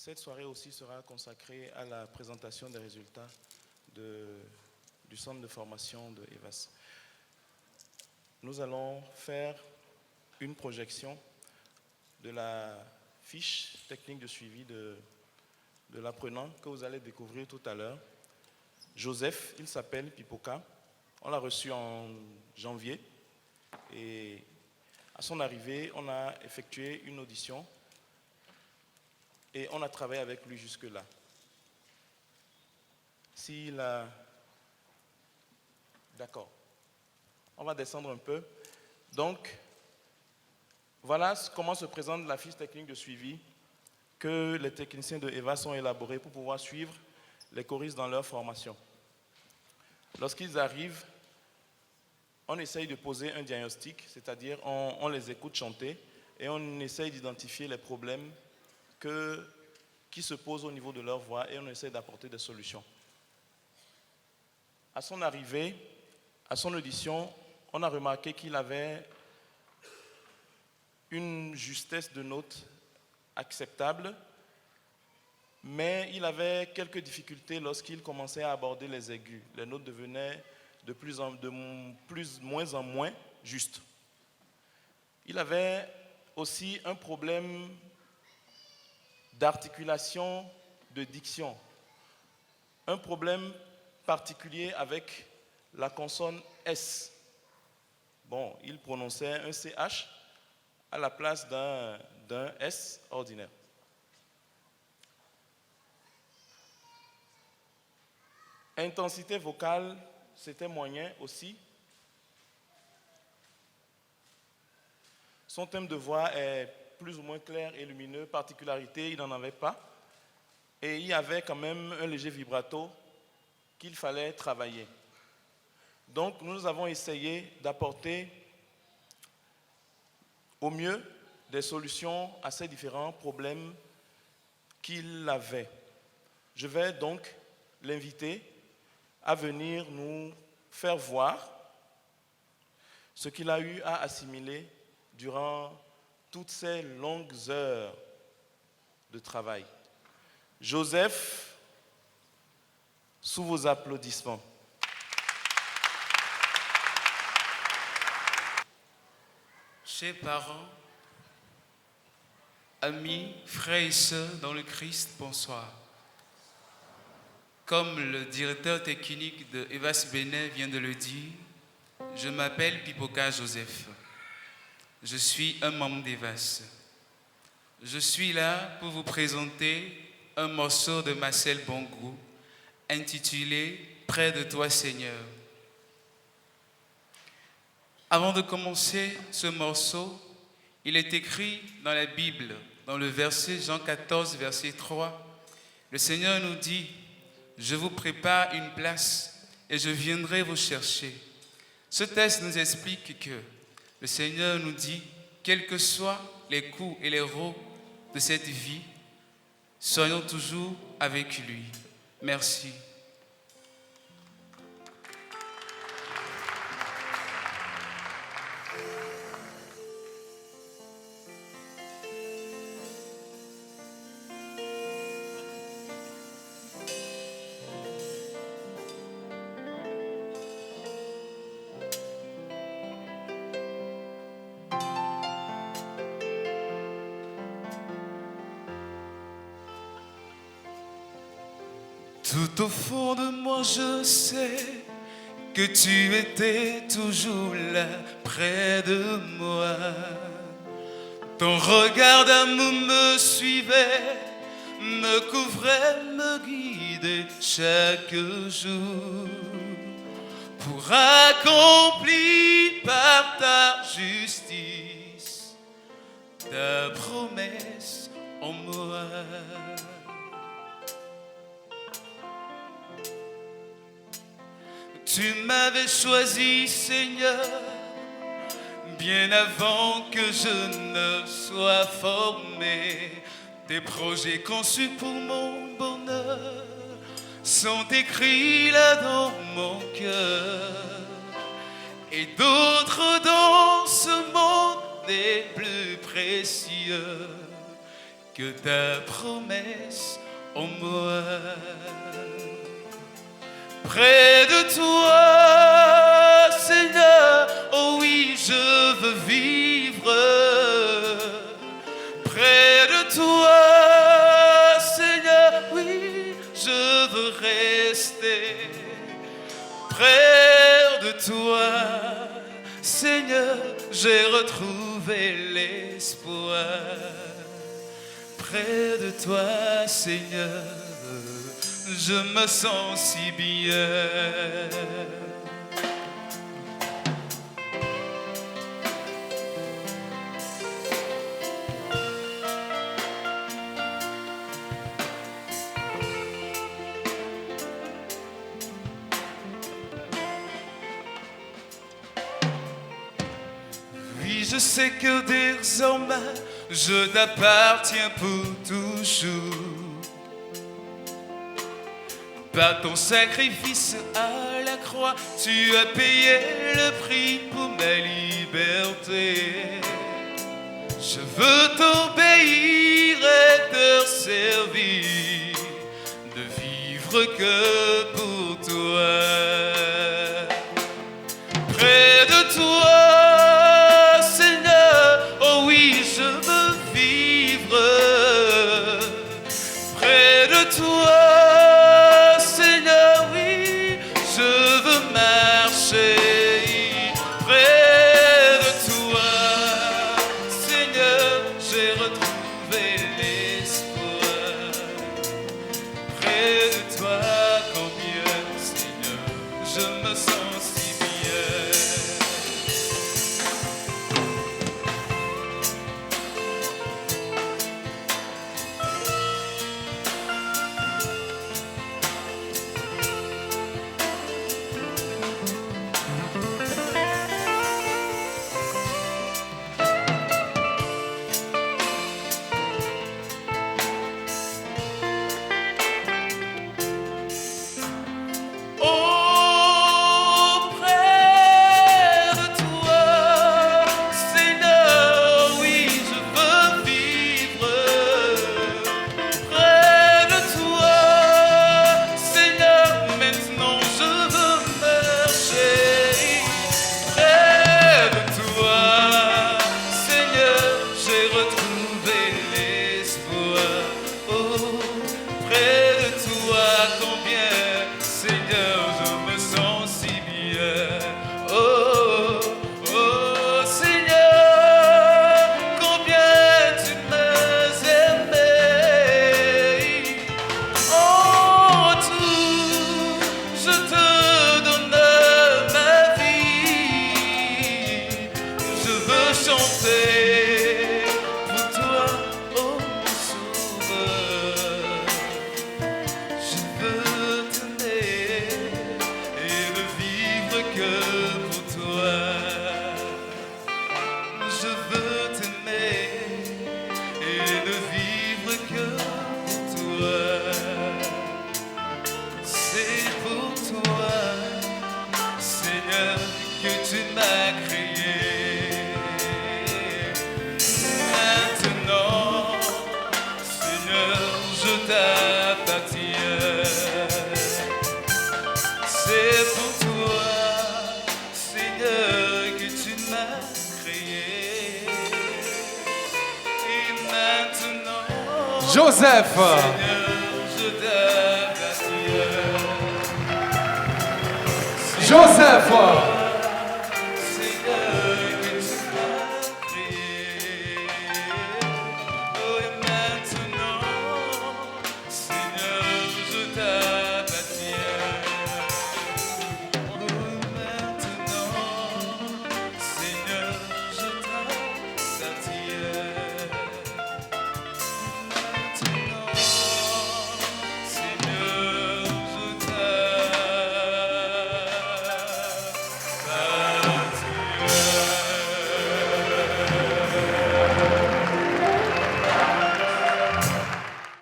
Cette soirée aussi sera consacrée à la présentation des résultats du centre de formation de EVAS. Nous allons faire une projection de la fiche technique de suivi de l'apprenant que vous allez découvrir tout à l'heure. Joseph, il s'appelle Pipoka. On l'a reçu en janvier et à son arrivée, on a effectué une audition et on a travaillé avec lui jusque-là. S'il a... D'accord. On va descendre un peu. Donc, voilà comment se présente la fiche technique de suivi que les techniciens de EVAS ont élaborée pour pouvoir suivre les choristes dans leur formation. Lorsqu'ils arrivent, on essaye de poser un diagnostic, c'est-à-dire on les écoute chanter et on essaye d'identifier les problèmes qui se posent au niveau de leur voix et on essaie d'apporter des solutions. À son arrivée, à son audition, on a remarqué qu'il avait une justesse de notes acceptable, mais il avait quelques difficultés lorsqu'il commençait à aborder les aigus. Les notes devenaient de moins en moins justes. Il avait aussi un problème d'articulation, de diction, un problème particulier avec la consonne S. Bon, il prononçait un CH à la place d'un S ordinaire. Intensité vocale, c'était moyen aussi. Son thème de voix est plus ou moins clair et lumineux. Particularité, il n'en avait pas. Et il y avait quand même un léger vibrato qu'il fallait travailler. Donc, nous avons essayé d'apporter au mieux des solutions à ces différents problèmes qu'il avait. Je vais donc l'inviter à venir nous faire voir ce qu'il a eu à assimiler durant toutes ces longues heures de travail. Joseph, sous vos applaudissements. Chers parents, amis, frères et sœurs dans le Christ, bonsoir. Comme le directeur technique de EVAS Bénin vient de le dire, je m'appelle Pipoka Joseph. Je suis un membre d'EVAS. Je suis là pour vous présenter un morceau de Marcel Bongrou intitulé « Près de toi Seigneur ». Avant de commencer ce morceau, il est écrit dans la Bible, dans le verset Jean 14, verset 3, le Seigneur nous dit « Je vous prépare une place et je viendrai vous chercher ». Ce texte nous explique que le Seigneur nous dit, quels que soient les coups et les raux de cette vie, soyons toujours avec lui. Merci. Tout au fond de moi, je sais que tu étais toujours là, près de moi. Ton regard d'amour me suivait, me couvrait, me guidait chaque jour pour accomplir par ta justice ta promesse en moi. Tu m'avais choisi, Seigneur, bien avant que je ne sois formé. Tes projets conçus pour mon bonheur sont écrits là dans mon cœur. Et d'autres dans ce monde n'est plus précieux que ta promesse en moi. Près de toi, Seigneur, oh oui, je veux vivre. Près de toi, Seigneur, oui, je veux rester. Près de toi, Seigneur, j'ai retrouvé l'espoir. Près de toi, Seigneur, je me sens si bien. Oui, je sais que désormais je t'appartiens pour toujours. Par ton sacrifice à la croix, tu as payé le prix pour ma liberté. Je veux t'obéir et te servir, de vivre que pour toi. Près de toi, Seigneur, oh oui, je veux vivre. Près de toi, Joseph. Joseph.